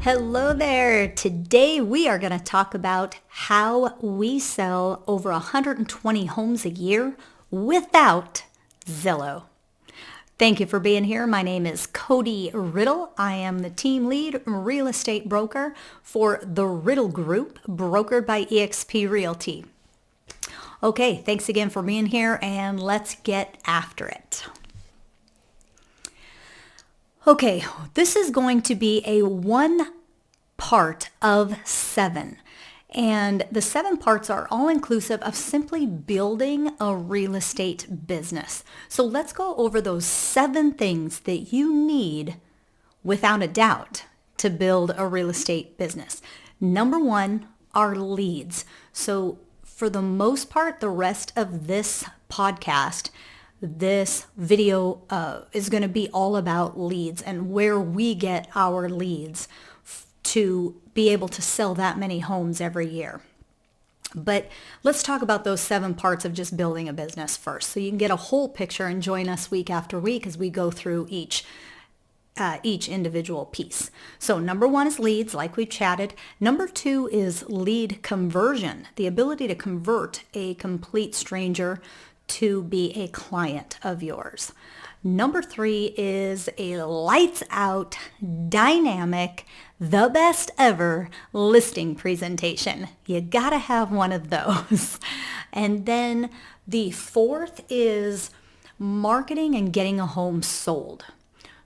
Hello there. Today we are going to talk about how we sell over 120 homes a year without Zillow. Thank you for being here. My name is Kodi Riddle. I am the team lead real estate broker for the Riddle Group, brokered by eXp Realty. Okay, thanks again for being here, and let's get after it. Okay, this is going to be a one part of 7. And the 7 parts are all inclusive of simply building a real estate business. So let's go over those 7 things that you need without a doubt to build a real estate business. Number 1 are leads. So for the most part, the rest of this podcast, this video is going to be all about leads and where we get our leads to be able to sell that many homes every year. But let's talk about those 7 parts of just building a business first, so you can get a whole picture and join us week after week as we go through each individual piece. So number 1 is leads, like we chatted. Number 2 is lead conversion, the ability to convert a complete stranger to be a client of yours. Number 3 is a lights out, dynamic, the best ever listing presentation. You gotta have one of those. And then the 4th is marketing and getting a home sold.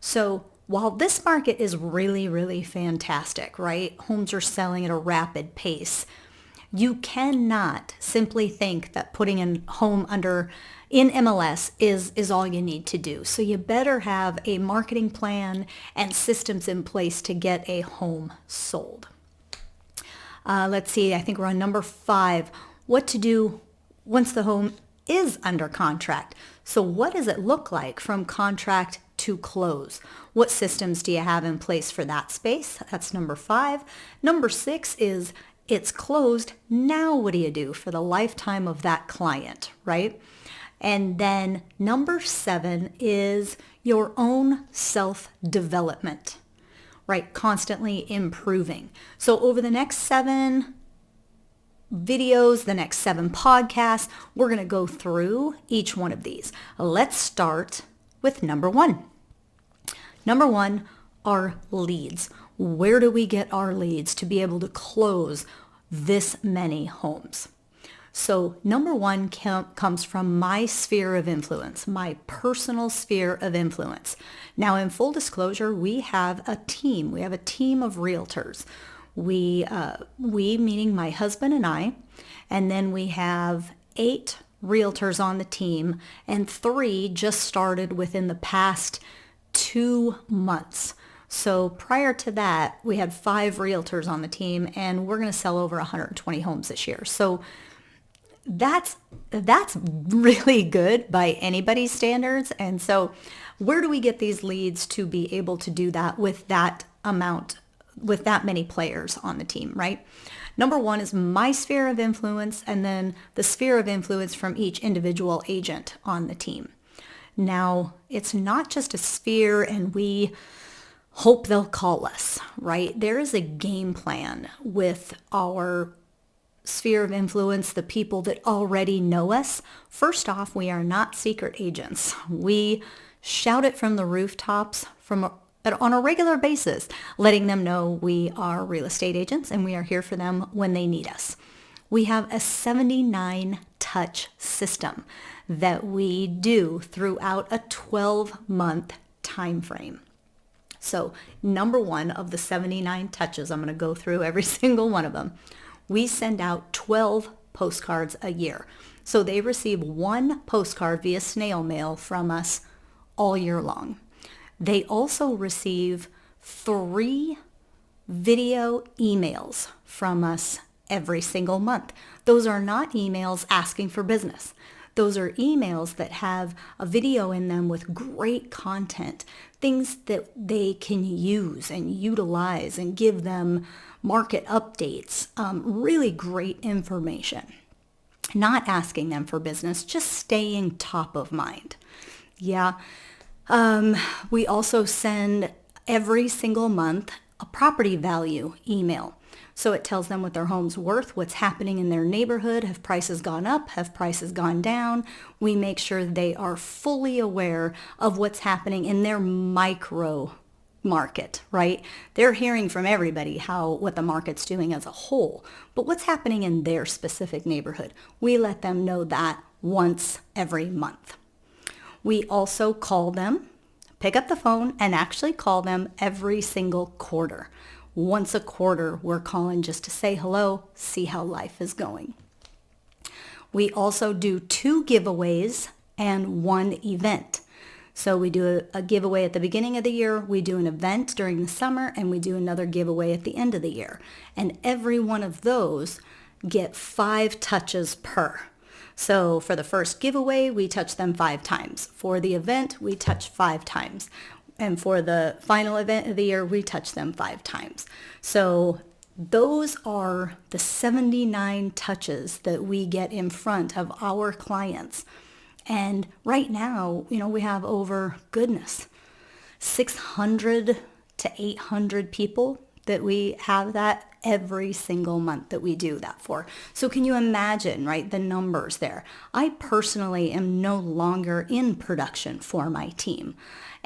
So while this market is really, really fantastic, right? Homes are selling at a rapid pace. You cannot simply think that putting a home in MLS is all you need to do. So you better have a marketing plan and systems in place to get a home sold. Let's see, I think we're on number 5. What to do once the home is under contract. So what does it look like from contract to close? What systems do you have in place for that space? That's number 5. Number 6 is it's closed. Now what do you do for the lifetime of that client, right? And then number 7 is your own self-development, right? Constantly improving. So over the next 7 videos, the next 7 podcasts, we're going to go through each one of these. Let's start with number 1. Number 1 are leads. Where do we get our leads to be able to close this many homes? So number 1 comes from my sphere of influence, my personal sphere of influence. Now, in full disclosure, we have a team. We have a team of realtors. We meaning my husband and I, and then we have 8 realtors on the team, and 3 just started within the past 2 months. So prior to that, we had 5 realtors on the team, and we're going to sell over 120 homes this year. So that's really good by anybody's standards. And so where do we get these leads to be able to do that with that amount, with that many players on the team, right? Number 1 is my sphere of influence, and then the sphere of influence from each individual agent on the team. Now, it's not just a sphere and we hope they'll call us, right? There is a game plan with our sphere of influence, the people that already know us. First off, we are not secret agents. We shout it from the rooftops on a regular basis, letting them know we are real estate agents and we are here for them when they need us. We have a 79 touch system that we do throughout a 12-month time frame. So number 1 of the 79 touches, I'm going to go through every single one of them. We send out 12 postcards a year. So they receive 1 postcard via snail mail from us all year long. They also receive 3 video emails from us every single month. Those are not emails asking for business. Those are emails that have a video in them with great content, things that they can use and utilize and give them market updates, really great information. Not asking them for business, just staying top of mind. Yeah. We also send every single month a property value email. So it tells them what their home's worth, what's happening in their neighborhood, have prices gone up, have prices gone down. We make sure they are fully aware of what's happening in their micro market, right? They're hearing from everybody what the market's doing as a whole, but what's happening in their specific neighborhood? We let them know that once every month. We also call them, pick up the phone and actually call them every single quarter. Once a quarter, we're calling just to say hello, see how life is going. We also do 2 giveaways and 1 event. So we do a giveaway at the beginning of the year, we do an event during the summer, and we do another giveaway at the end of the year. And every one of those get 5 touches per. So for the first giveaway, we touch them 5 times. For the event, we touch 5 times. And for the final event of the year, we touch them 5 times. So those are the 79 touches that we get in front of our clients. And right now, we have over, 600 to 800 people that we have that every single month that we do that for. So can you imagine, right, the numbers there? I personally am no longer in production for my team.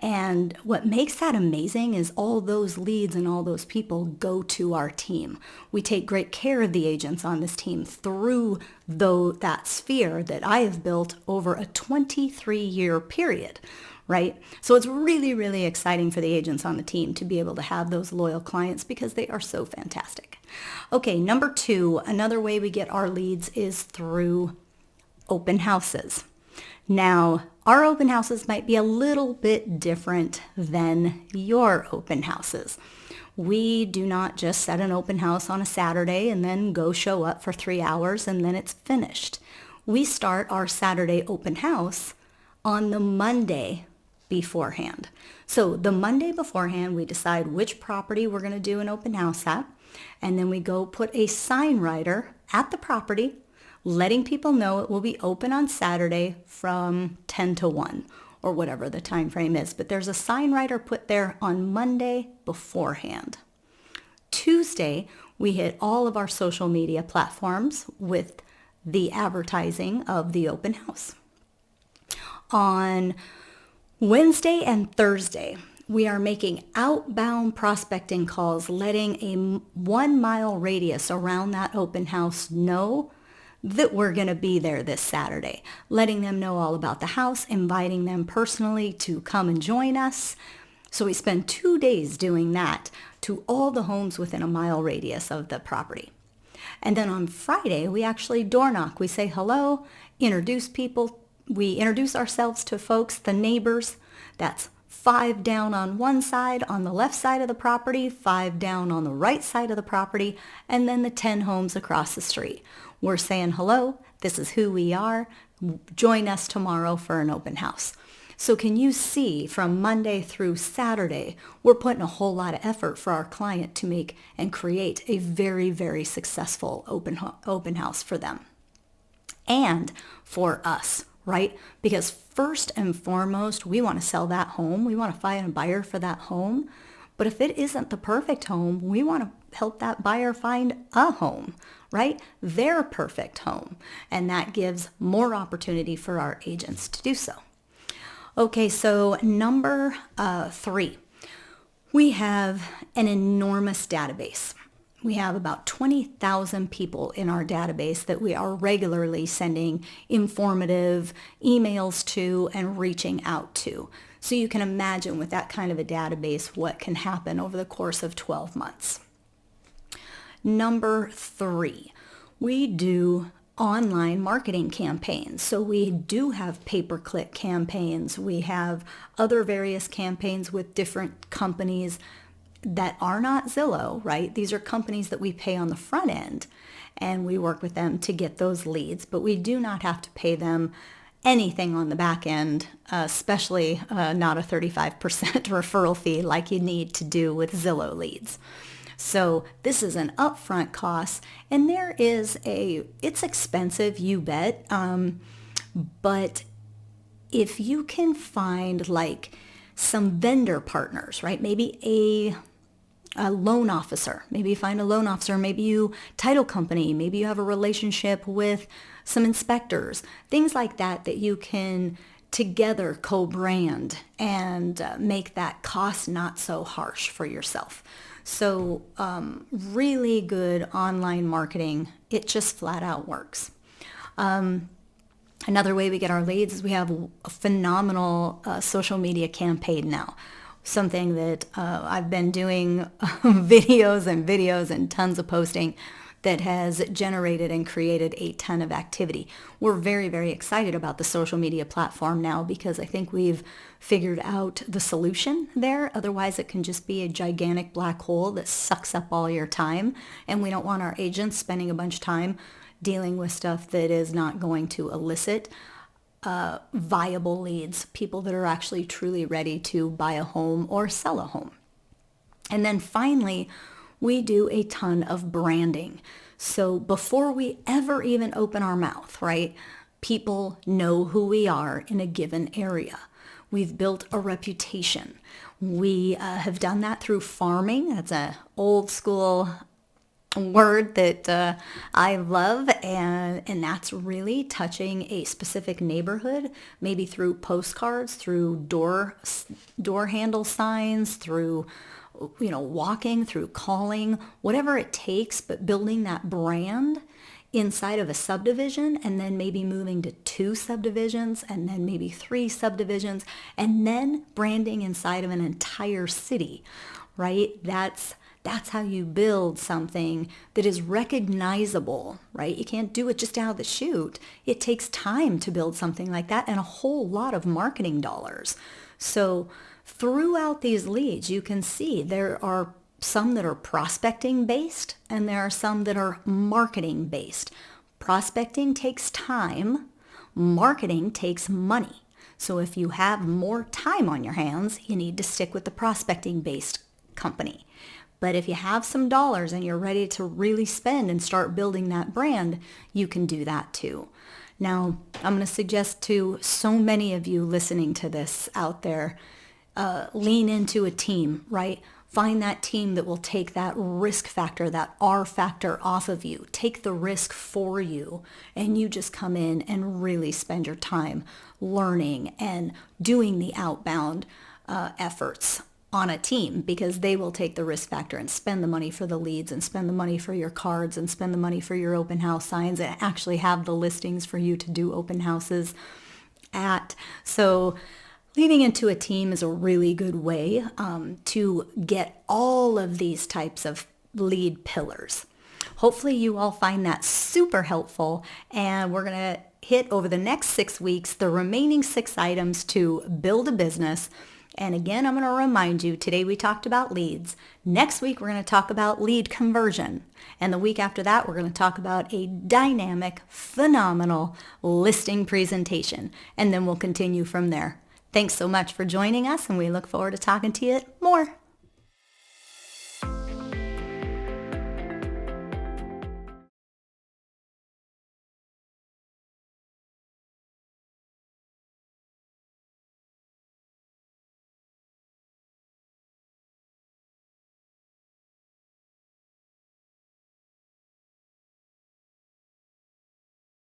And what makes that amazing is all those leads and all those people go to our team. We take great care of the agents on this team through that sphere that I have built over a 23-year period, right? So it's really, really exciting for the agents on the team to be able to have those loyal clients because they are so fantastic. Okay, number 2, another way we get our leads is through open houses. Now, our open houses might be a little bit different than your open houses. We do not just set an open house on a Saturday and then go show up for 3 hours and then it's finished. We start our Saturday open house on the Monday beforehand. So the Monday beforehand, we decide which property we're going to do an open house at, and then we go put a sign writer at the property letting people know it will be open on Saturday from 10 to 1 or whatever the time frame is. But there's a sign writer put there on Monday beforehand. Tuesday, we hit all of our social media platforms with the advertising of the open house. On Wednesday and Thursday, we are making outbound prospecting calls, letting a 1-mile radius around that open house know that we're going to be there this Saturday, letting them know all about the house, inviting them personally to come and join us. So we spend 2 days doing that to all the homes within a mile radius of the property. And then on Friday, we actually door knock. We say hello, introduce people. We introduce ourselves to folks, the neighbors. That's 5 down on one side, on the left side of the property, 5 down on the right side of the property, and then the 10 homes across the street. We're saying hello, this is who we are, join us tomorrow for an open house. So can you see from Monday through Saturday, we're putting a whole lot of effort for our client to make and create a very, very successful open house for them and for us, right? Because first and foremost, we want to sell that home. We want to find a buyer for that home. But if it isn't the perfect home, we want to help that buyer find a home, right? Their perfect home. And that gives more opportunity for our agents to do so. Okay, so number 3, we have an enormous database. We have about 20,000 people in our database that we are regularly sending informative emails to and reaching out to. So you can imagine with that kind of a database what can happen over the course of 12 months. Number 3, we do online marketing campaigns. So we do have pay-per-click campaigns. We have other various campaigns with different companies that are not Zillow, right? These are companies that we pay on the front end and we work with them to get those leads, but we do not have to pay them anything on the back end, especially not a 35% referral fee like you need to do with Zillow leads. So this is an upfront cost, and it's expensive, you bet. But if you can find like some vendor partners, right? Maybe a loan officer. Maybe you find a loan officer, maybe you title company, maybe you have a relationship with some inspectors, things like that that you can together co-brand and make that cost not so harsh for yourself. So really good online marketing. It just flat out works. Another way we get our leads is we have a phenomenal social media campaign now. Something that I've been doing videos and tons of posting that has generated and created a ton of activity. We're very, very excited about the social media platform now because I think we've figured out the solution there. Otherwise, it can just be a gigantic black hole that sucks up all your time. And we don't want our agents spending a bunch of time dealing with stuff that is not going to elicit viable leads, people that are actually truly ready to buy a home or sell a home. And then finally, we do a ton of branding. So before we ever even open our mouth, right, people know who we are in a given area. We've built a reputation. We have done that through farming. That's an old school word that I love, and that's really touching a specific neighborhood, maybe through postcards, through door handle signs, through walking, through calling, whatever it takes, but building that brand inside of a subdivision, and then maybe moving to 2 subdivisions, and then maybe 3 subdivisions, and then branding inside of an entire city, right? That's how you build something that is recognizable, right? You can't do it just out of the chute. It takes time to build something like that and a whole lot of marketing dollars. So throughout these leads, you can see there are some that are prospecting based and there are some that are marketing based. Prospecting takes time. Marketing takes money. So if you have more time on your hands, you need to stick with the prospecting based company. But if you have some dollars and you're ready to really spend and start building that brand, you can do that too. Now, I'm going to suggest to so many of you listening to this out there, lean into a team, right? Find that team that will take that risk factor, that R factor off of you. Take the risk for you, and you just come in and really spend your time learning and doing the outbound efforts on a team, because they will take the risk factor and spend the money for the leads and spend the money for your cards and spend the money for your open house signs and actually have the listings for you to do open houses at. So leaning into a team is a really good way to get all of these types of lead pillars. Hopefully you all find that super helpful, and we're going to hit over the next 6 weeks the remaining 6 items to build a business. And again, I'm going to remind you, today we talked about leads. Next week, we're going to talk about lead conversion. And the week after that, we're going to talk about a dynamic, phenomenal listing presentation. And then we'll continue from there. Thanks so much for joining us, and we look forward to talking to you more.